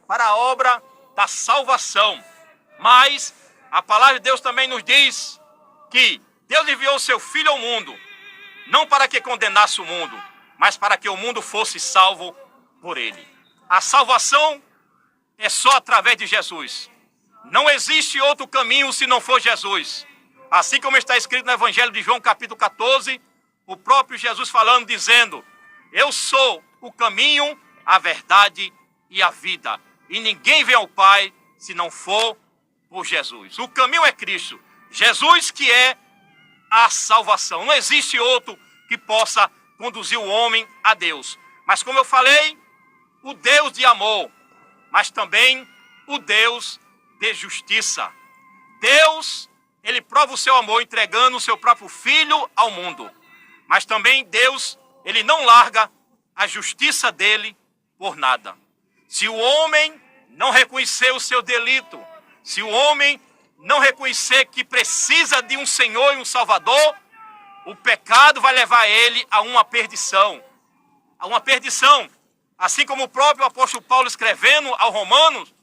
para a obra da salvação. Mas a palavra de Deus também nos diz que Deus enviou o seu Filho ao mundo, não para que condenasse o mundo, mas para que o mundo fosse salvo por ele. A salvação é só através de Jesus. Não existe outro caminho se não for Jesus. Assim como está escrito no Evangelho de João, capítulo 14, o próprio Jesus falando, dizendo: eu sou o caminho, a verdade e a vida. E ninguém vem ao Pai se não for por Jesus. O caminho é Cristo. Jesus que é a salvação. Não existe outro que possa conduzir o homem a Deus. Mas como eu falei, o Deus de amor, mas também o Deus de justiça. Deus, ele prova o seu amor entregando o seu próprio Filho ao mundo. Mas também Deus, ele não larga a justiça dele por nada. Se o homem não reconhecer o seu delito, se o homem não reconhecer que precisa de um Senhor e um Salvador, o pecado vai levar ele a uma perdição. A uma perdição. Assim como o próprio apóstolo Paulo escrevendo aos Romanos,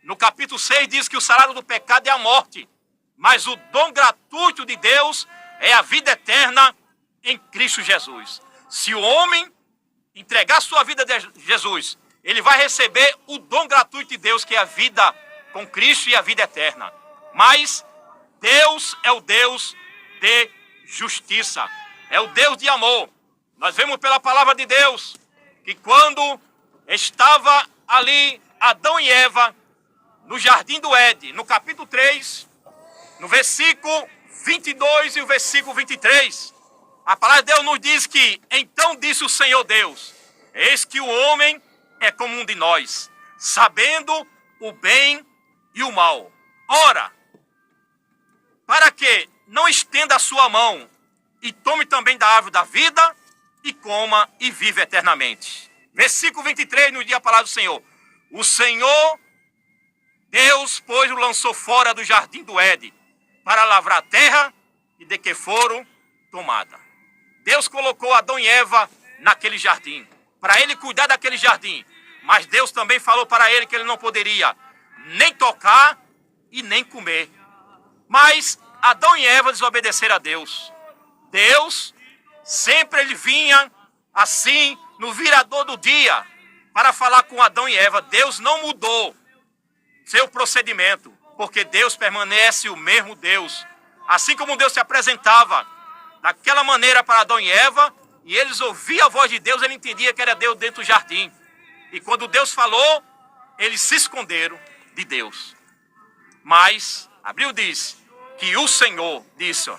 no capítulo 6 diz que o salário do pecado é a morte, mas o dom gratuito de Deus é a vida eterna em Cristo Jesus. Se o homem entregar sua vida a Jesus, ele vai receber o dom gratuito de Deus, que é a vida com Cristo e a vida eterna. Mas Deus é o Deus de justiça, é o Deus de amor. Nós vemos pela palavra de Deus que quando estava ali Adão e Eva no jardim do Éden, no capítulo 3, no versículo 22 e o versículo 23, a palavra de Deus nos diz que: então disse o Senhor Deus, eis que o homem é como um de nós, sabendo o bem e o mal. Ora, para que não estenda a sua mão e tome também da árvore da vida e coma e vive eternamente. Versículo 23 nos diz a palavra do Senhor: o Senhor Deus, pois, o lançou fora do jardim do Éden para lavrar a terra e de que foram tomada. Deus colocou Adão e Eva naquele jardim, para ele cuidar daquele jardim. Mas Deus também falou para ele que ele não poderia nem tocar e nem comer. Mas Adão e Eva desobedeceram a Deus. Deus sempre ele vinha assim no virador do dia para falar com Adão e Eva. Deus não mudou seu procedimento, porque Deus permanece o mesmo Deus. Assim como Deus se apresentava daquela maneira para Adão e Eva, e eles ouviam a voz de Deus, ele entendia que era Deus dentro do jardim. E quando Deus falou, eles se esconderam de Deus. Mas a Bíblia diz que o Senhor disse: ó,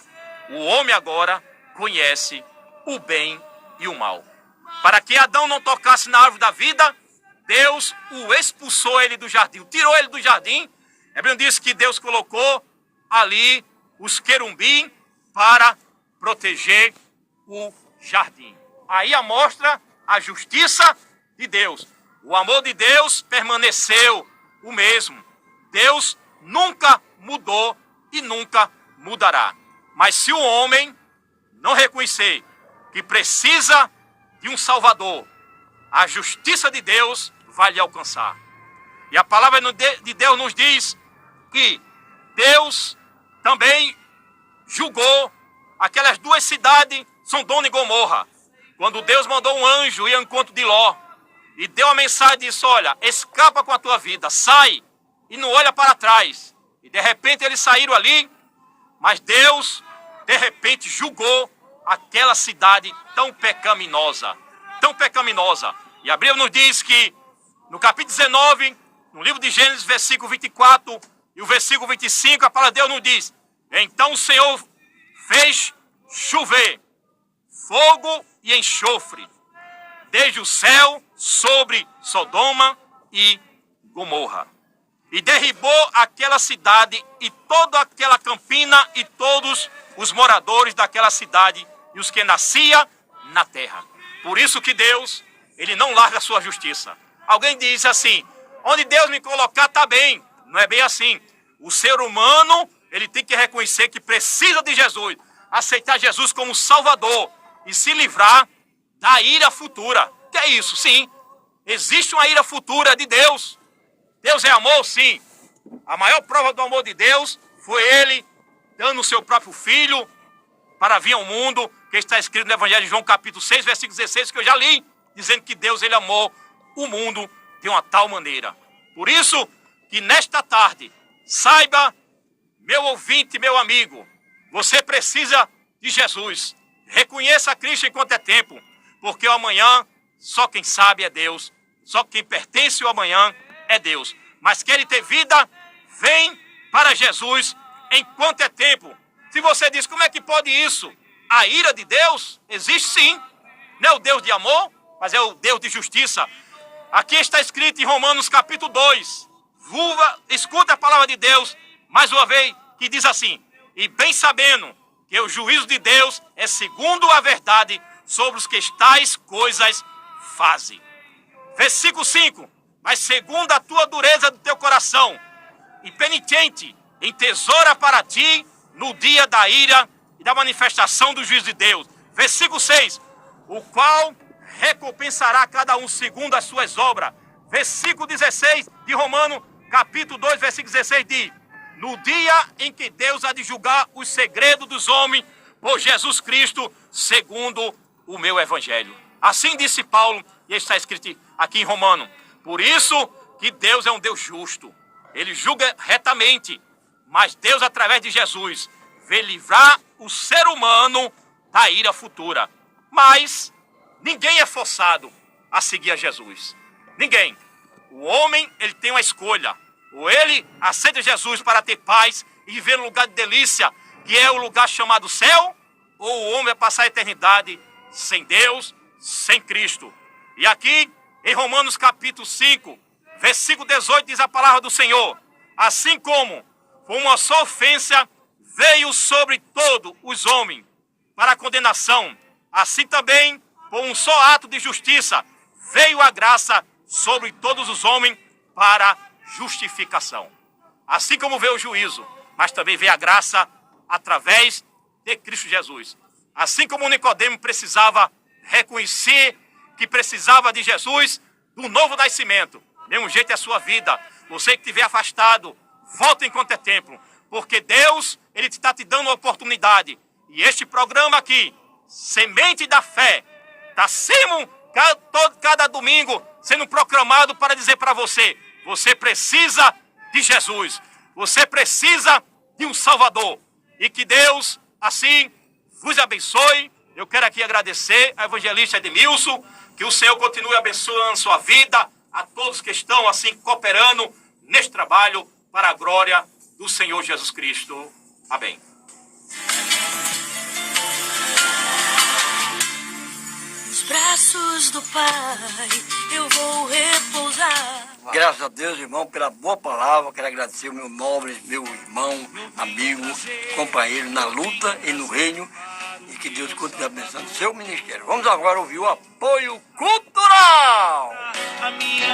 o homem agora conhece o bem e o mal. Para que Adão não tocasse na árvore da vida, Deus o expulsou ele do jardim, tirou ele do jardim. A Bíblia diz que Deus colocou ali os querubim para proteger o jardim. Aí mostra a justiça de Deus. O amor de Deus permaneceu o mesmo. Deus nunca mudou e nunca mudará. Mas se o homem não reconhecer que precisa de um Salvador, a justiça de Deus vai lhe alcançar. E a palavra de Deus nos diz que Deus também julgou aquelas duas cidades, Sodoma e Gomorra, quando Deus mandou um anjo ir ao encontro de Ló e deu a mensagem e disse: olha, escapa com a tua vida, sai e não olha para trás. E de repente eles saíram ali, mas Deus de repente julgou aquela cidade tão pecaminosa, tão pecaminosa. E a Bíblia nos diz que no capítulo 19, no livro de Gênesis, versículo 24 e o versículo 25, a palavra de Deus nos diz: então o Senhor fez chover fogo e enxofre desde o céu sobre Sodoma e Gomorra, e derribou aquela cidade e toda aquela campina e todos os moradores daquela cidade e os que nasciam na terra. Por isso que Deus, ele não larga a sua justiça. Alguém diz assim: onde Deus me colocar está bem. Não é bem assim. O ser humano, ele tem que reconhecer que precisa de Jesus, aceitar Jesus como Salvador e se livrar da ira futura. Que é isso? Sim, existe uma ira futura de Deus. Deus é amor, sim. A maior prova do amor de Deus foi Ele dando o seu próprio Filho para vir ao mundo, que está escrito no Evangelho de João, capítulo 6, versículo 16, que eu já li, dizendo que Deus, Ele amou o mundo de uma tal maneira. Por isso, que nesta tarde, saiba, meu ouvinte, meu amigo, você precisa de Jesus. Reconheça a Cristo enquanto é tempo, porque o amanhã, só quem sabe é Deus. Só quem pertence ao amanhã é Deus. Mas quer ter vida, vem para Jesus enquanto é tempo. Se você diz, como é que pode isso? A ira de Deus existe sim. Não é o Deus de amor, mas é o Deus de justiça. Aqui está escrito em Romanos capítulo 2. Escuta a palavra de Deus, mais uma vez, que diz assim: e bem sabendo que o juízo de Deus é segundo a verdade sobre os que tais coisas fazem. Versículo 5. Mas segundo a tua dureza do teu coração, impenitente, entesoura para ti no dia da ira e da manifestação do juízo de Deus. Versículo 6. O qual recompensará cada um segundo as suas obras. Versículo 16 de Romanos, capítulo 2, versículo 16 diz: no dia em que Deus há de julgar os segredos dos homens por Jesus Cristo, segundo o meu evangelho. Assim disse Paulo, e está escrito aqui em Romanos. Por isso que Deus é um Deus justo. Ele julga retamente, mas Deus, através de Jesus, vê livrar o ser humano da ira futura. Mas ninguém é forçado a seguir a Jesus. Ninguém. O homem, ele tem uma escolha. Ou ele aceita Jesus para ter paz e viver no lugar de delícia, que é o lugar chamado céu, ou o homem vai passar a eternidade sem Deus, sem Cristo. E aqui, em Romanos capítulo 5, versículo 18, diz a palavra do Senhor: assim como por uma só ofensa veio sobre todos os homens para a condenação, assim também, por um só ato de justiça, veio a graça sobre todos os homens para justificação. Assim como veio o juízo, mas também veio a graça através de Cristo Jesus. Assim como Nicodemo precisava reconhecer que precisava de Jesus, do novo nascimento. Mesmo jeito é a sua vida. Você que estiver afastado, volta enquanto é tempo. Porque Deus, Ele está te dando uma oportunidade. E este programa aqui, Semente da Fé, está sendo cada domingo sendo proclamado para dizer para você: você precisa de Jesus. Você precisa de um Salvador. E que Deus, assim, vos abençoe. Eu quero aqui agradecer ao evangelista Edmilson, que o Senhor continue abençoando a sua vida, a todos que estão assim cooperando neste trabalho para a glória do Senhor Jesus Cristo. Amém. Nos braços do Pai eu vou repousar. Graças a Deus, irmão, pela boa palavra. Quero agradecer o meu nobre, meu irmão, amigo, companheiro na luta e no reino. E que Deus continue abençoando o seu ministério. Vamos agora ouvir o apoio cultural.